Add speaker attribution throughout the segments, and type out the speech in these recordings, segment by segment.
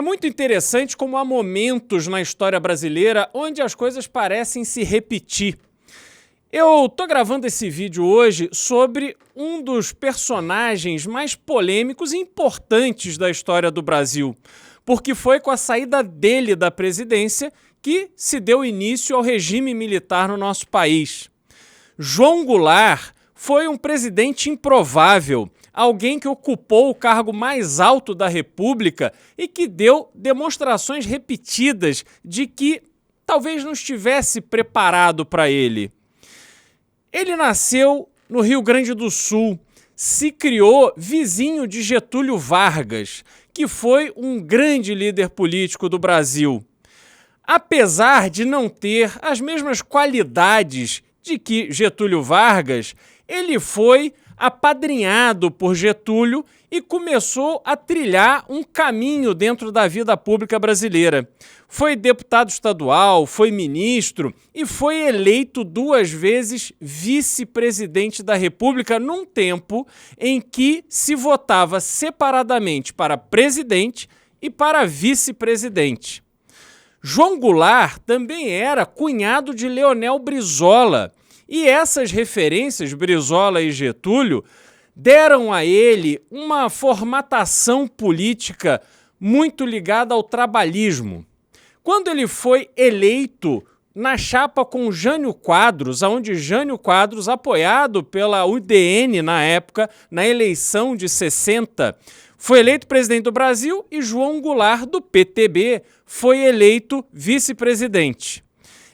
Speaker 1: muito interessante como há momentos na história brasileira onde as coisas parecem se repetir. Eu tô gravando esse vídeo hoje sobre um dos personagens mais polêmicos e importantes da história do Brasil, porque foi com a saída dele da presidência que se deu início ao regime militar no nosso país. João Goulart foi um presidente improvável, alguém que ocupou o cargo mais alto da República e que deu demonstrações repetidas de que talvez não estivesse preparado para ele. Ele nasceu no Rio Grande do Sul, se criou vizinho de Getúlio Vargas, que foi um grande líder político do Brasil. Apesar de não ter as mesmas qualidades de que Getúlio Vargas, ele foi apadrinhado por Getúlio e começou a trilhar um caminho dentro da vida pública brasileira. Foi deputado estadual, foi ministro e foi eleito 2 vezes vice-presidente da República num tempo em que se votava separadamente para presidente e para vice-presidente. João Goulart também era cunhado de Leonel Brizola, e essas referências, Brizola e Getúlio, deram a ele uma formatação política muito ligada ao trabalhismo. Quando ele foi eleito na chapa com Jânio Quadros, onde Jânio Quadros, apoiado pela UDN na época, na eleição de 60, foi eleito presidente do Brasil e João Goulart, do PTB, foi eleito vice-presidente.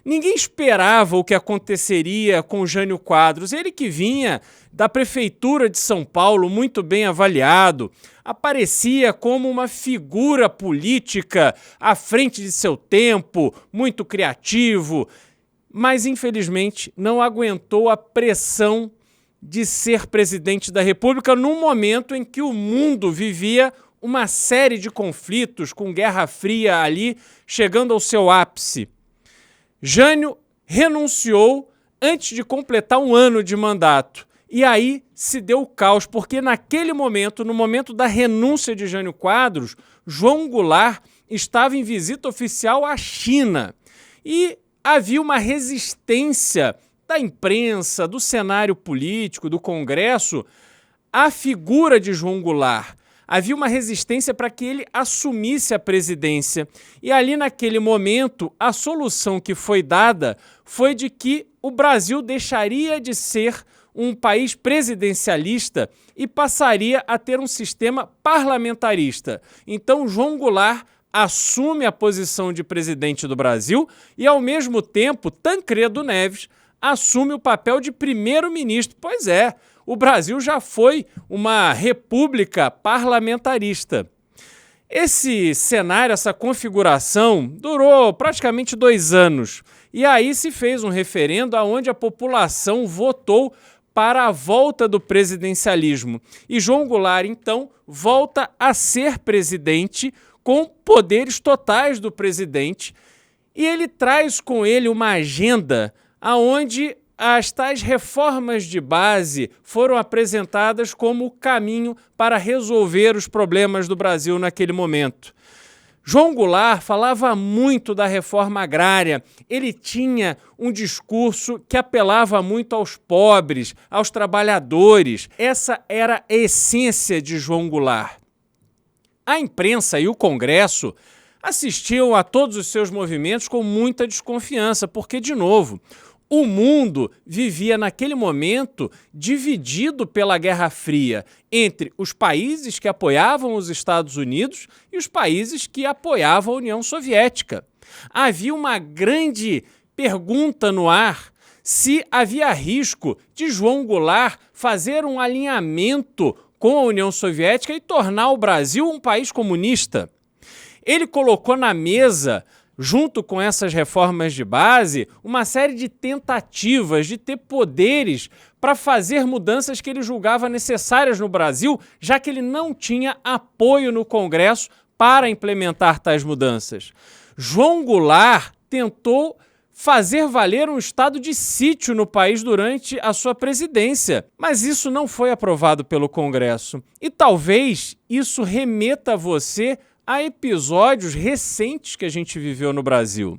Speaker 1: Ninguém esperava o que aconteceria com Jânio Quadros, ele que vinha da prefeitura de São Paulo muito bem avaliado, aparecia como uma figura política à frente de seu tempo, muito criativo, mas infelizmente não aguentou a pressão de ser presidente da República num momento em que o mundo vivia uma série de conflitos, com Guerra Fria ali chegando ao seu ápice. Jânio renunciou antes de completar 1 ano de mandato. E aí se deu o caos, porque naquele momento, no momento da renúncia de Jânio Quadros, João Goulart estava em visita oficial à China. E havia uma resistência da imprensa, do cenário político, do Congresso, à figura de João Goulart. Havia uma resistência para que ele assumisse a presidência. E ali, naquele momento, a solução que foi dada foi de que o Brasil deixaria de ser um país presidencialista e passaria a ter um sistema parlamentarista. Então, João Goulart assume a posição de presidente do Brasil e, ao mesmo tempo, Tancredo Neves assume o papel de primeiro-ministro. Pois é, o Brasil já foi uma república parlamentarista. Esse cenário, essa configuração, durou praticamente 2 anos. E aí se fez um referendo onde a população votou para a volta do presidencialismo. E João Goulart, então, volta a ser presidente com poderes totais do presidente. E ele traz com ele uma agenda onde as tais reformas de base foram apresentadas como o caminho para resolver os problemas do Brasil naquele momento. João Goulart falava muito da reforma agrária, ele tinha um discurso que apelava muito aos pobres, aos trabalhadores. Essa era a essência de João Goulart. A imprensa e o Congresso assistiam a todos os seus movimentos com muita desconfiança, porque, de novo, o mundo vivia naquele momento dividido pela Guerra Fria entre os países que apoiavam os Estados Unidos e os países que apoiavam a União Soviética. Havia uma grande pergunta no ar se havia risco de João Goulart fazer um alinhamento com a União Soviética e tornar o Brasil um país comunista. Ele colocou na mesa, junto com essas reformas de base, uma série de tentativas de ter poderes para fazer mudanças que ele julgava necessárias no Brasil, já que ele não tinha apoio no Congresso para implementar tais mudanças. João Goulart tentou fazer valer um estado de sítio no país durante a sua presidência, mas isso não foi aprovado pelo Congresso. E talvez isso remeta você a episódios recentes que a gente viveu no Brasil.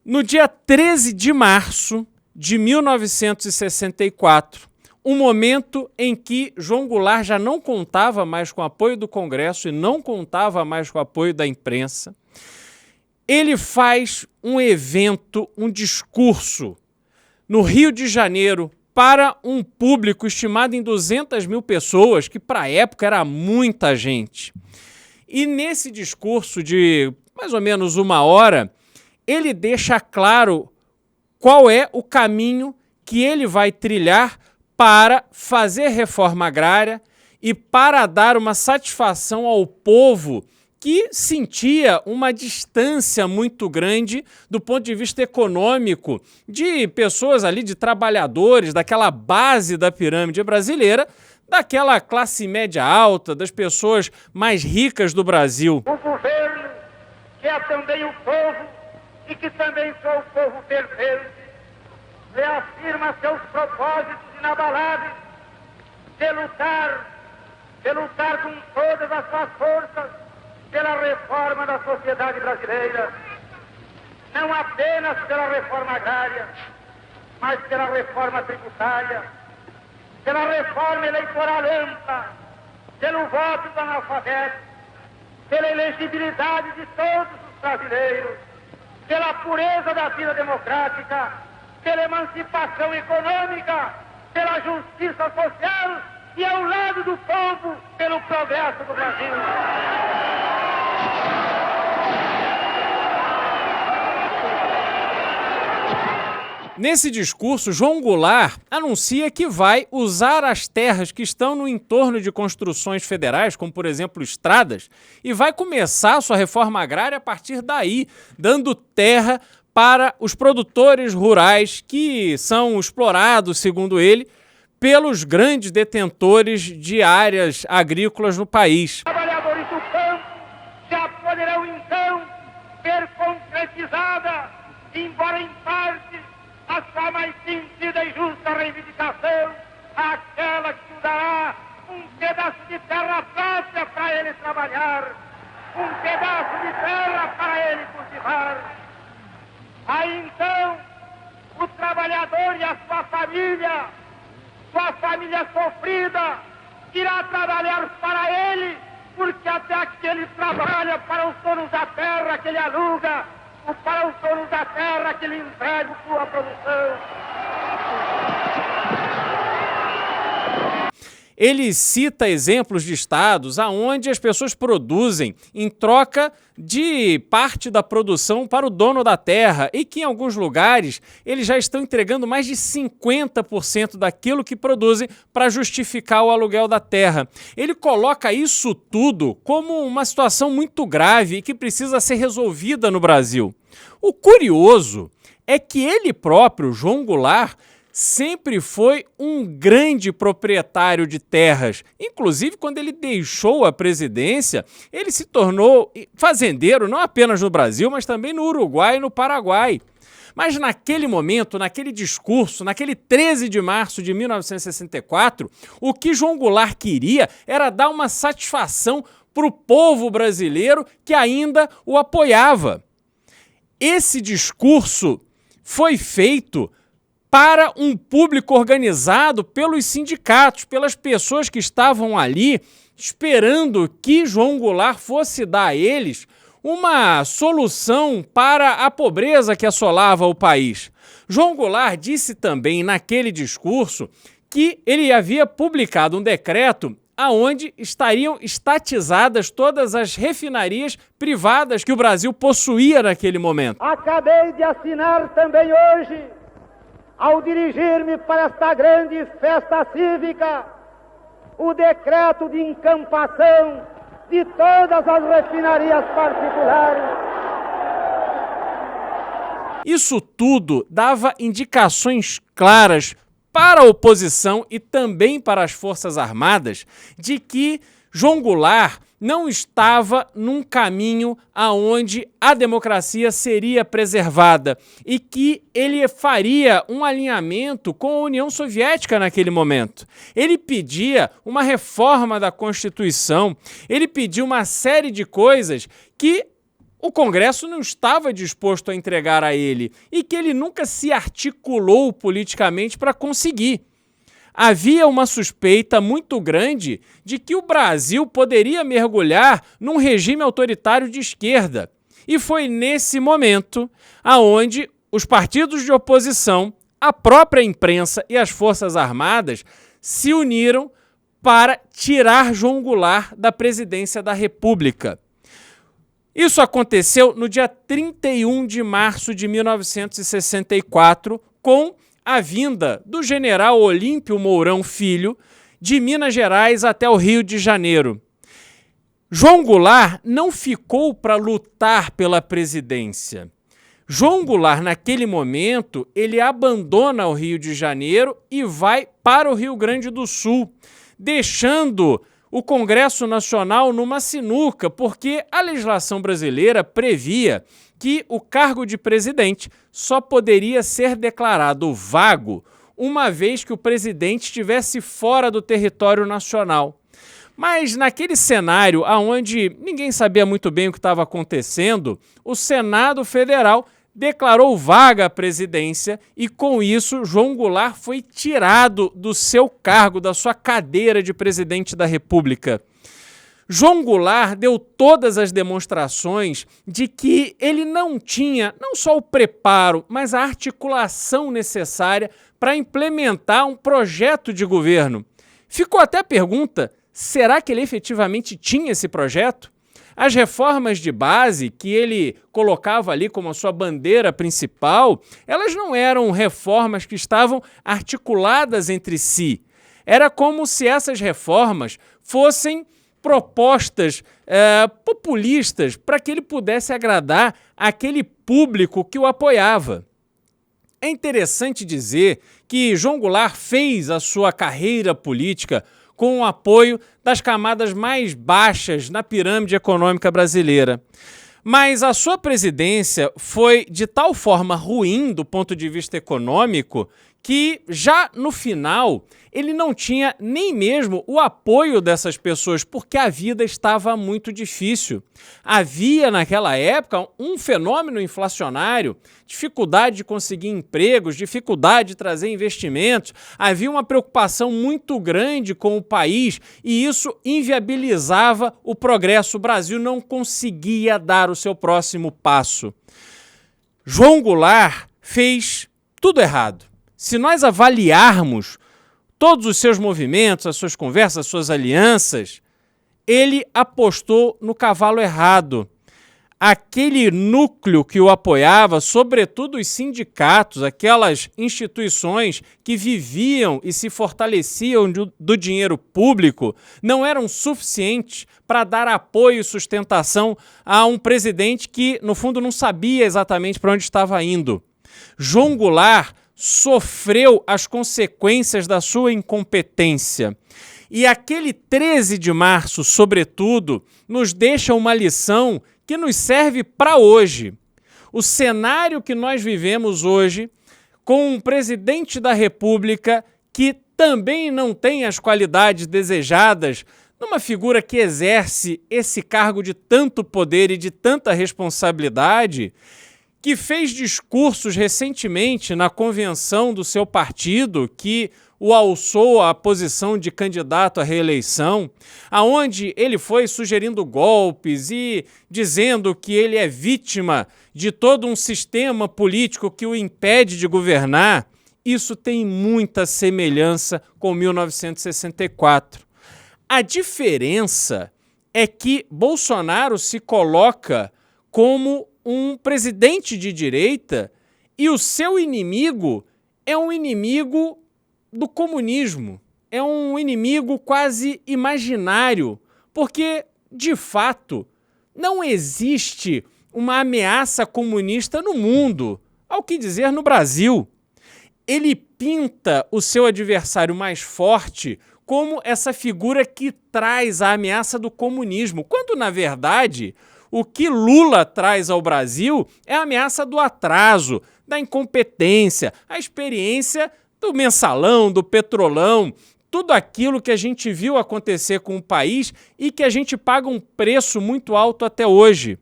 Speaker 1: No dia 13 de março de 1964, um momento em que João Goulart já não contava mais com o apoio do Congresso e não contava mais com o apoio da imprensa, ele faz um evento, um discurso no Rio de Janeiro para um público estimado em 200 mil pessoas, que para a época era muita gente. E nesse discurso de mais ou menos 1 hora, ele deixa claro qual é o caminho que ele vai trilhar para fazer reforma agrária e para dar uma satisfação ao povo que sentia uma distância muito grande do ponto de vista econômico de pessoas ali, de trabalhadores, daquela base da pirâmide brasileira, daquela classe média alta, das pessoas mais ricas do Brasil.
Speaker 2: O governo, que é também o povo e que também sou o povo pertence, reafirma seus propósitos inabaláveis de lutar com todas as suas forças pela reforma da sociedade brasileira, não apenas pela reforma agrária, mas pela reforma tributária, pela reforma eleitoral ampla, pelo voto do analfabeto, pela elegibilidade de todos os brasileiros, pela pureza da vida democrática, pela emancipação econômica, pela justiça social e ao lado do povo, pelo progresso do Brasil.
Speaker 1: Nesse discurso, João Goulart anuncia que vai usar as terras que estão no entorno de construções federais, como por exemplo estradas, e vai começar a sua reforma agrária a partir daí, dando terra para os produtores rurais que são explorados, segundo ele, pelos grandes detentores de áreas agrícolas no país.
Speaker 2: Os trabalhadores do campo já poderão então ver concretizada, embora em parte, a sua mais sentida e justa reivindicação, aquela que dará um pedaço de terra própria para ele trabalhar, um pedaço de terra para ele cultivar. Aí então, o trabalhador e a sua família sofrida, irá trabalhar para ele, porque até aqui ele trabalha para os donos da terra que ele aluga, ou para os donos da terra que ele entrega sua produção.
Speaker 1: Ele cita exemplos de estados onde as pessoas produzem em troca de parte da produção para o dono da terra e que em alguns lugares eles já estão entregando mais de 50% daquilo que produzem para justificar o aluguel da terra. Ele coloca isso tudo como uma situação muito grave e que precisa ser resolvida no Brasil. O curioso é que ele próprio, João Goulart, sempre foi um grande proprietário de terras. Inclusive, quando ele deixou a presidência, ele se tornou fazendeiro não apenas no Brasil, mas também no Uruguai e no Paraguai. Mas naquele momento, naquele discurso, naquele 13 de março de 1964, o que João Goulart queria era dar uma satisfação para o povo brasileiro que ainda o apoiava. Esse discurso foi feito para um público organizado pelos sindicatos, pelas pessoas que estavam ali esperando que João Goulart fosse dar a eles uma solução para a pobreza que assolava o país. João Goulart disse também naquele discurso que ele havia publicado um decreto aonde estariam estatizadas todas as refinarias privadas que o Brasil possuía naquele momento.
Speaker 2: Acabei de assinar também hoje, ao dirigir-me para esta grande festa cívica, o decreto de encampação de todas as refinarias particulares.
Speaker 1: Isso tudo dava indicações claras para a oposição e também para as Forças Armadas de que João Goulart não estava num caminho aonde a democracia seria preservada e que ele faria um alinhamento com a União Soviética naquele momento. Ele pedia uma reforma da Constituição, ele pedia uma série de coisas que o Congresso não estava disposto a entregar a ele e que ele nunca se articulou politicamente para conseguir. Havia uma suspeita muito grande de que o Brasil poderia mergulhar num regime autoritário de esquerda. E foi nesse momento aonde os partidos de oposição, a própria imprensa e as Forças Armadas se uniram para tirar João Goulart da presidência da República. Isso aconteceu no dia 31 de março de 1964, com a vinda do general Olímpio Mourão Filho de Minas Gerais até o Rio de Janeiro. João Goulart não ficou para lutar pela presidência. João Goulart, naquele momento, ele abandona o Rio de Janeiro e vai para o Rio Grande do Sul, deixando o Congresso Nacional numa sinuca, porque a legislação brasileira previa que o cargo de presidente só poderia ser declarado vago uma vez que o presidente estivesse fora do território nacional. Mas naquele cenário onde ninguém sabia muito bem o que estava acontecendo, o Senado Federal declarou vaga a presidência e, com isso, João Goulart foi tirado do seu cargo, da sua cadeira de presidente da República. João Goulart deu todas as demonstrações de que ele não tinha não só o preparo, mas a articulação necessária para implementar um projeto de governo. Ficou até a pergunta, será que ele efetivamente tinha esse projeto? As reformas de base que ele colocava ali como a sua bandeira principal, elas não eram reformas que estavam articuladas entre si. Era como se essas reformas fossem propostas populistas para que ele pudesse agradar aquele público que o apoiava. É interessante dizer que João Goulart fez a sua carreira política com o apoio das camadas mais baixas na pirâmide econômica brasileira. Mas a sua presidência foi de tal forma ruim do ponto de vista econômico que já no final ele não tinha nem mesmo o apoio dessas pessoas, porque a vida estava muito difícil. Havia naquela época um fenômeno inflacionário, dificuldade de conseguir empregos, dificuldade de trazer investimentos, havia uma preocupação muito grande com o país e isso inviabilizava o progresso. O Brasil não conseguia dar o seu próximo passo. João Goulart fez tudo errado. Se nós avaliarmos todos os seus movimentos, as suas conversas, as suas alianças, ele apostou no cavalo errado. Aquele núcleo que o apoiava, sobretudo os sindicatos, aquelas instituições que viviam e se fortaleciam do dinheiro público, não eram suficientes para dar apoio e sustentação a um presidente que, no fundo, não sabia exatamente para onde estava indo. João Goulart sofreu as consequências da sua incompetência. E aquele 13 de março, sobretudo, nos deixa uma lição que nos serve para hoje. O cenário que nós vivemos hoje, com um presidente da República que também não tem as qualidades desejadas numa figura que exerce esse cargo de tanto poder e de tanta responsabilidade, que fez discursos recentemente na convenção do seu partido, que o alçou à posição de candidato à reeleição, aonde ele foi sugerindo golpes e dizendo que ele é vítima de todo um sistema político que o impede de governar. Isso tem muita semelhança com 1964. A diferença é que Bolsonaro se coloca como um presidente de direita e o seu inimigo é um inimigo do comunismo, é um inimigo quase imaginário, porque, de fato, não existe uma ameaça comunista no mundo, ao que dizer no Brasil. Ele pinta o seu adversário mais forte como essa figura que traz a ameaça do comunismo, quando, na verdade, o que Lula traz ao Brasil é a ameaça do atraso, da incompetência, a experiência do mensalão, do petrolão, tudo aquilo que a gente viu acontecer com o país e que a gente paga um preço muito alto até hoje.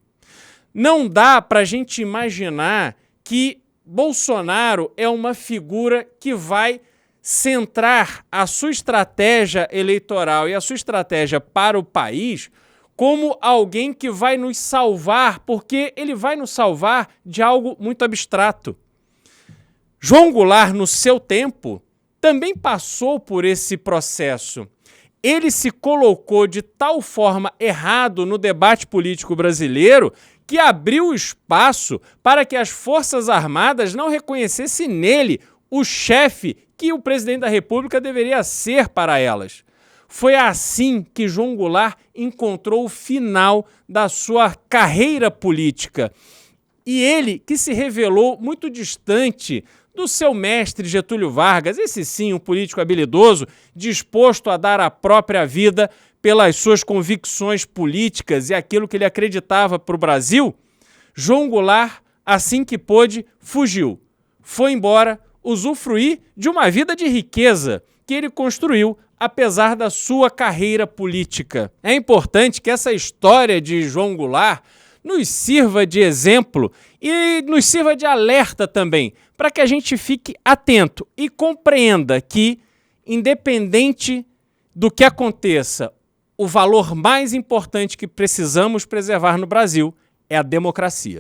Speaker 1: Não dá para a gente imaginar que Bolsonaro é uma figura que vai centrar a sua estratégia eleitoral e a sua estratégia para o país como alguém que vai nos salvar, porque ele vai nos salvar de algo muito abstrato. João Goulart, no seu tempo, também passou por esse processo. Ele se colocou de tal forma errado no debate político brasileiro que abriu espaço para que as Forças Armadas não reconhecessem nele o chefe que o presidente da República deveria ser para elas. Foi assim que João Goulart encontrou o final da sua carreira política. E ele, que se revelou muito distante do seu mestre Getúlio Vargas, esse sim, um político habilidoso, disposto a dar a própria vida pelas suas convicções políticas e aquilo que ele acreditava para o Brasil, João Goulart, assim que pôde, fugiu. Foi embora usufruir de uma vida de riqueza que ele construiu apesar da sua carreira política. É importante que essa história de João Goulart nos sirva de exemplo e nos sirva de alerta também, para que a gente fique atento e compreenda que, independente do que aconteça, o valor mais importante que precisamos preservar no Brasil é a democracia.